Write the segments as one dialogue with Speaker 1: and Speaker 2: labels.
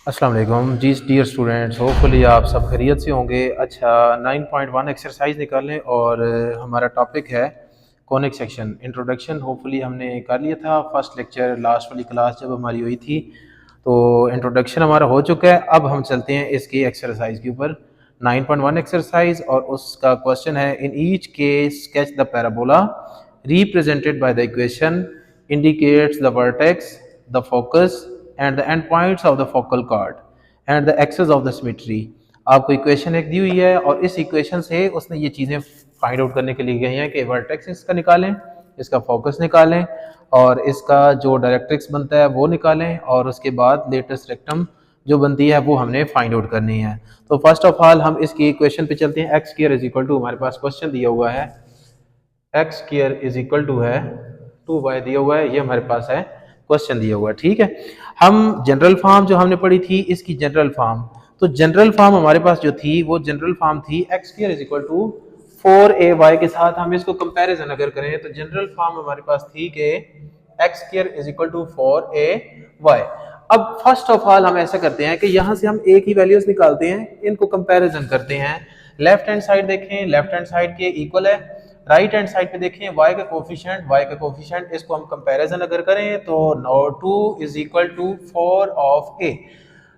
Speaker 1: अस्सलाम वालेकुम जी dear students, hopefully आप सब खैरियत से होंगे। अच्छा, 9.1 एक्सरसाइज निकाल लें और हमारा टॉपिक है कॉनिक सेक्शन। इंट्रोडक्शन होपफुली हमने कर लिया था फर्स्ट लेक्चर, लास्ट वाली क्लास जब हमारी हुई थी, तो इंट्रोडक्शन हमारा हो चुका है। अब हम चलते हैं इसकी एक्सरसाइज के ऊपर। 9.1 एक्सरसाइज और उसका क्वेश्चन है, in each case sketch the parabola represented by the equation indicates the vertex, the focus, and the endpoints of the focal chord and the axis of the symmetry। आपको equation एक दी हुई है और इस equation से उसने ये चीज़ें फाइंड आउट करने के लिए गए हैं कि वर्टेक्स इसका निकालें, इसका फोकस निकालें और इसका जो डायरेक्ट्रिक्स बनता है वो निकालें, और उसके बाद लेटेस्ट रेक्टम जो बनती है वो हमने फाइंड आउट करनी है। तो फर्स्ट ऑफ ऑल हम इसकी इक्वेशन पे चलते हैं। X square is equal to, हमारे पास क्वेश्चन दिया हुआ है x square is equal to है 2y दिया हुआ है, ये हमारे पास है क्वेश्चन दिया हुआ है। ठीक है, हम जनरल फॉर्म जो हमने पढ़ी थी इसकी जनरल फॉर्म, तो जनरल फॉर्म हमारे पास जो थी वो जनरल फॉर्म थी x square is equal to 4ay के साथ हम इसको कंपैरिजन अगर करें तो जनरल फॉर्म हमारे पास थी कि x square is equal to 4ay। अब फर्स्ट ऑफ ऑल हम ऐसा करते हैं कि यहां से हम ए की वैल्यूज निकालते हैं, इनको कंपैरिजन करते हैं। लेफ्ट हैंड साइड देखें, लेफ्ट हैंड साइड के इक्वल है, राइट हैंड साइड पे देखें y का कोफिशिएंट, इसको हम कंपैरिजन अगर करें तो 2 is equal to 4 of a।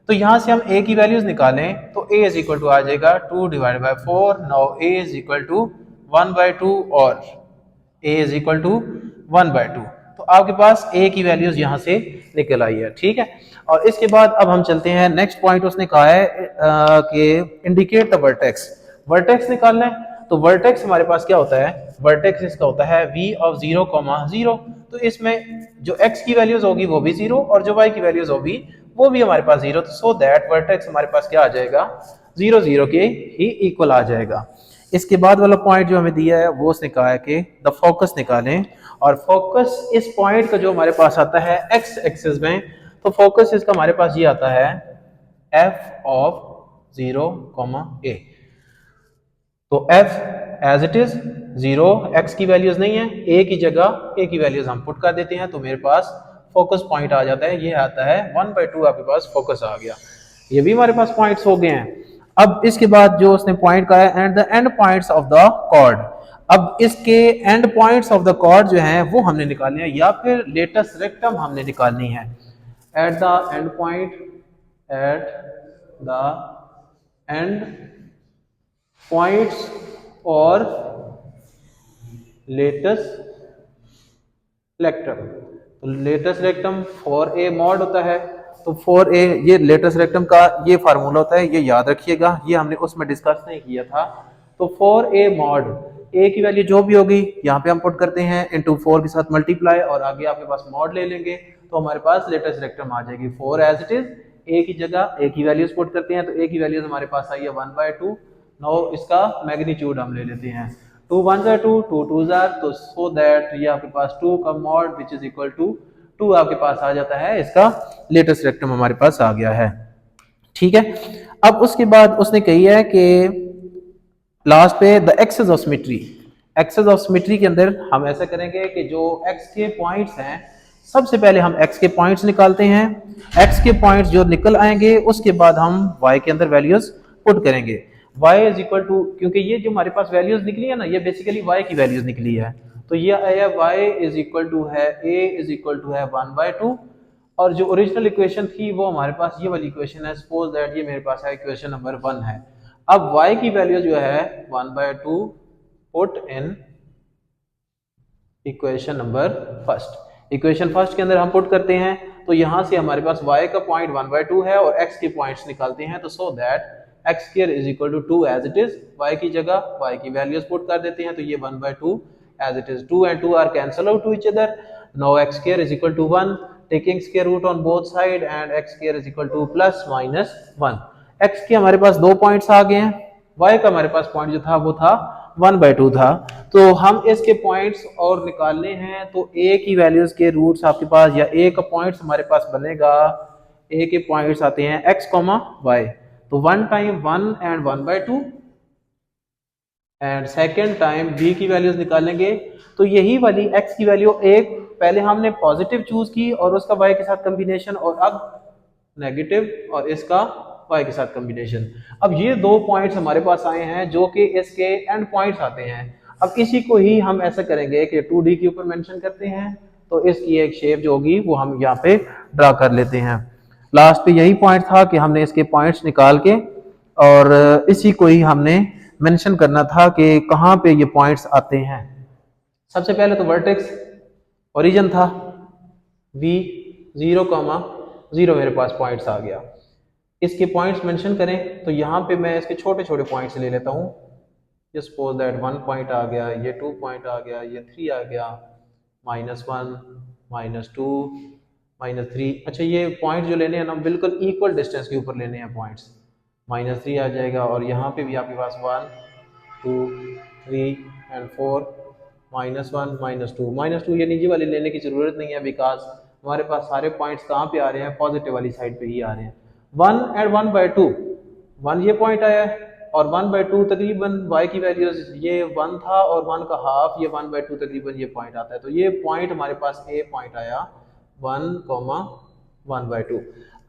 Speaker 1: तो यहां से हम a की वैल्यूज निकालें तो a इज इक्वल टू आ जाएगा 2 divided by 4। Now a is equal to 1/2 और a इज इक्वल टू 1/2। तो आपके पास a की वैल्यूज यहां से निकल आई है। ठीक है, और इसके बाद अब हम चलते हैं नेक्स्ट पॉइंट। उसने कहा है कि इंडिकेट द वर्टेक्स, वर्टेक्स निकालना है। तो वर्टेक्स हमारे पास क्या होता है, वर्टेक्स इसका होता है v ऑफ 0, 0। तो इसमें जो x की वैल्यूज होगी वो भी 0 और जो y की वैल्यूज होगी वो भी हमारे पास 0। तो सो दैट वर्टेक्स हमारे पास क्या आ जाएगा, 0 0 के ही इक्वल आ जाएगा। इसके बाद वाला पॉइंट जो हमें दिया है वो उसने कहा है कि द फोकस निकालें, और फोकस इस पॉइंट का जो हमारे पास आता है x एक्सिस में, तो फोकस इसका हमारे पास ये आता है f ऑफ 0, a। तो f as it is 0, x की वैल्यूज नहीं है, a की जगह a की वैल्यूज हम पुट कर देते हैं, तो मेरे पास फोकस पॉइंट आ जाता है, ये आता है 1/2। आपके पास फोकस आ गया, ये भी हमारे पास पॉइंट्स हो गए हैं। अब इसके बाद जो उसने पॉइंट कहा है and the end points of the chord, अब इसके end points of the chord जो हैं वो हमने निकालने हैं या फिर लेटेस्ट रेक्टम हमने निकालनी है। At the end point, at the end points और लेटेस्ट रेक्टम, तो लेटेस्ट रेक्टम 4a मॉड होता है। तो 4a ये लेटेस्ट रेक्टम का ये फार्मूला होता है, ये याद रखिएगा, ये हमने उसमें डिस्कस नहीं किया था। तो 4a मॉड, a की वैल्यू जो भी होगी यहाँ पे हम पुट करते हैं इनटू 4 के साथ मल्टीप्लाई, और आगे आपके पास मॉड ले लेंगे तो हमारे पास लेटेस्ट रेक्टम आ जाएगी 4 एज इट इज। a की जगह a की वैल्यूज पुट करते हैं, तो a की वैल्यूज हमारे पास आई है 1/2। नो इसका मैग्नीट्यूड हम ले लेते हैं, 2 1 are 2, 2 2 are, तो सो दैट ये आपके पास 2 का mod which is equal to 2 आपके पास आ जाता है, इसका लेटेस्ट रेक्टम हमारे पास आ गया है। ठीक है, अब उसके बाद उसने कही है कि लास्ट पे the axis of symmetry, axis of symmetry के अंदर हम ऐसा करेंगे कि जो x के पॉइंट्स हैं, सबसे पहले हम x के पॉइंट्स निकालते हैं। x के पॉइंट्स जो निकल आएंगे उसके बाद हम y के अंदर वैल्यूज पुट करेंगे। y इज इक्वल टू, क्योंकि ये जो हमारे पास वैल्यूज निकली है ना, ये बेसिकली y की वैल्यूज निकली है, तो ये आया y इज इक्वल टू है a इज इक्वल टू है 1/2। और जो ओरिजिनल इक्वेशन थी वो हमारे पास ये वाली इक्वेशन है, सपोज दैट ये मेरे पास है इक्वेशन नंबर 1 है। अब y की वैल्यू जो है 1/2 put in equation number first, equation first के अंदर हम पुट करते हैं, तो यहां से हमारे पास y का पॉइंट 1/2 है और x के पॉइंट्स निकालते हैं, तो so that x square is equal to 2 as it is. y की जगह y की वैल्यूज पुट कर देते हैं, तो ये 1/2 as it is, 2 and 2 are cancel out to each other. Now x square is equal to 1, taking square root on both side, and x square is equal to plus minus 1। x के हमारे पास दो points आ गए हैं, y का हमारे पास point जो था वो था 1/2 था, तो हम इसके पॉइंट्स और निकालने हैं। तो a की वैल्यूज के रूट्स आपके पास, या a का पॉइंट्स हमारे पास बनेगा, a के पॉइंट्स आते हैं x, y, तो 1 time 1 and 1/2, and second time b की वैल्यूज निकालेंगे। तो यही वाली x की वैल्यू एक पहले हमने पॉजिटिव चूज की और उसका y के साथ कॉम्बिनेशन, और अब नेगेटिव और इसका y के साथ कॉम्बिनेशन। अब ये दो पॉइंट्स हमारे पास आए हैं जो कि इसके एंड पॉइंट्स आते हैं। अब इसी को ही हम ऐसा करेंगे कि 2D के ऊपर मेंशन करते हैं, तो इसकी एक शेप जो होगी वो हम यहाँ पे ड्रा कर लेते हैं। लास्ट पे यही पॉइंट था कि हमने इसके पॉइंट्स निकाल के और इसी को ही हमने मेंशन करना था कि कहाँ पे ये पॉइंट्स आते हैं। सबसे पहले तो वर्टेक्स ओरिजिन था v 0,0 मेरे पास पॉइंट्स आ गया। इसके पॉइंट्स मेंशन करें तो यहाँ पे मैं इसके छोटे छोटे पॉइंट्स ले लेता हूँ। सपोज दैट 1 पॉइंट आ गया, ये 2 पॉइंट आ गया, ये 3 आ गया, -1, -2, -3। अच्छा, ये पॉइंट जो लेने हैं ना बिल्कुल इक्वल डिस्टेंस के ऊपर लेने हैं पॉइंट्स। -3 आ जाएगा और यहाँ पे भी आपके पास 1, 2, 3 एंड 4, -1, -2 ये नीचे वाले लेने की जरूरत नहीं है, बिकॉज हमारे पास सारे पॉइंट्स कहाँ पे आ रहे हैं, पॉजिटिव वाली साइड पे ही आ रहे हैं। 1 एंड 1/2, 1 ये पॉइंट आया है और 1/2 तकरीबन y की वैल्यूज ये 1 था और 1 का हाफ ये 1/2 तकरीबन ये पॉइंट आता है। तो ये पॉइंट हमारे पास a पॉइंट आया 1,1/2।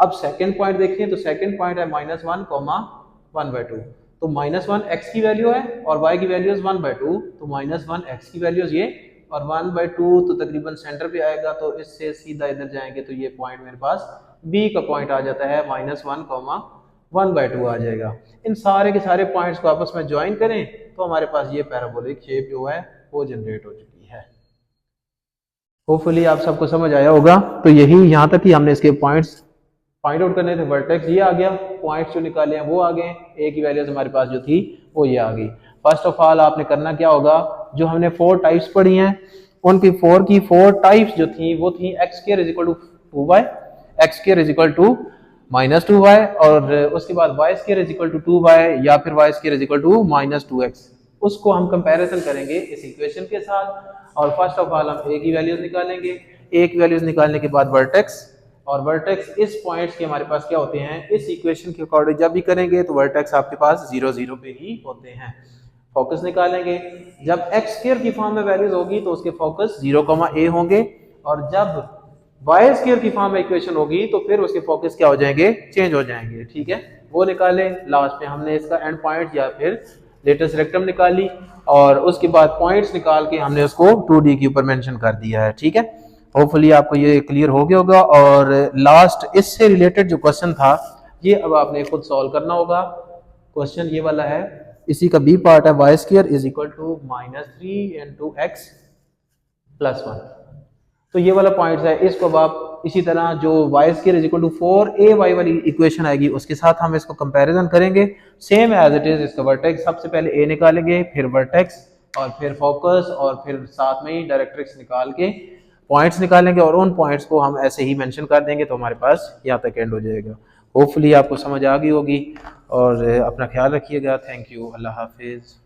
Speaker 1: अब सेकंड पॉइंट देखें तो सेकंड पॉइंट है -1,1/2। तो -1 x की वैल्यू है और y की वैल्यू 1/2, तो -1 x की वैल्यूज ये और 1/2 तो तकरीबन सेंटर पे आएगा, तो इससे सीधा इधर जाएंगे तो ये पॉइंट मेरे पास b का पॉइंट आ जाता है, -1,1/2 आ जाएगा। इन सारे के सारे पॉइंट्स को आपस में ज्वाइन करें तो हमारे पास ये पैराबोलिक शेप जो है वो जनरेट हो चुकी है। होपफुली आप सबको समझ आया होगा। तो यही यहाँ तक ही हमने इसके पॉइंट्स फाइंड आउट करने थे। वर्टेक्स ये आ गया, पॉइंट्स जो निकाले हैं वो आ गए, ए की वैल्यूज हमारे पास जो थी वो ये आ गई। फर्स्ट ऑफ ऑल आपने करना क्या होगा, जो हमने 4 टाइप्स पढ़ी हैं उनकी 4 टाइप्स जो थी वो थी x² = 2y, x² = -2y और उसके बाद y² = 2y या फिर y² = -2x। उसको हम कंपैरिजन करेंगे इस इक्वेशन के साथ और फर्स्ट ऑफ ऑल हम a की वैल्यूज निकालेंगे। a की वैल्यूज निकालने के बाद वर्टेक्स, और वर्टेक्स इस पॉइंट्स के हमारे पास क्या होते हैं, इस इक्वेशन के अकॉर्डिंग जब भी करेंगे तो वर्टेक्स आपके पास 0, 0 पे ही होते हैं। फोकस निकालेंगे, जब x² की फॉर्म में वैल्यूज होगी तो उसके फोकस 0,a होंगे और जब y² की फॉर्म में इक्वेशन होगी तो फिर उसके फोकस क्या हो जाएंगे, चेंज हो जाएंगे। ठीक है, वो निकाले। लास्ट में हमने इसका एंड पॉइंट या फिर लेटेस्ट रेक्टम निकाली और उसके बाद पॉइंट्स निकाल के हमने उसको 2D के ऊपर मेंशन कर दिया है। ठीक है, होपफुली आपको ये क्लियर हो गया होगा। और लास्ट इससे रिलेटेड जो क्वेश्चन था ये अब आपने खुद सॉल्व करना होगा। क्वेश्चन ये वाला है, इसी का बी पार्ट है y² = -3 × x + 1। तो ये वाला पॉइंट है, इसको अब आप इसी तरह जो y² = 4ay वाली इक्वेशन आएगी उसके साथ हम इसको कंपैरिजन करेंगे सेम एज इट इज। इसका वर्टेक्स सबसे पहले a निकालेंगे, फिर वर्टेक्स और फिर फोकस और फिर साथ में ही डायरेक्ट्रिक्स निकाल के पॉइंट्स निकालेंगे और उन पॉइंट्स को हम ऐसे ही मेंशन कर देंगे तो हमारे पास यहाँ तक एंड हो जाएगा। होपफुली आपको समझ आ गई होगी और अपना ख्याल रखिएगा। थैंक यू, अल्लाह हाफिज़।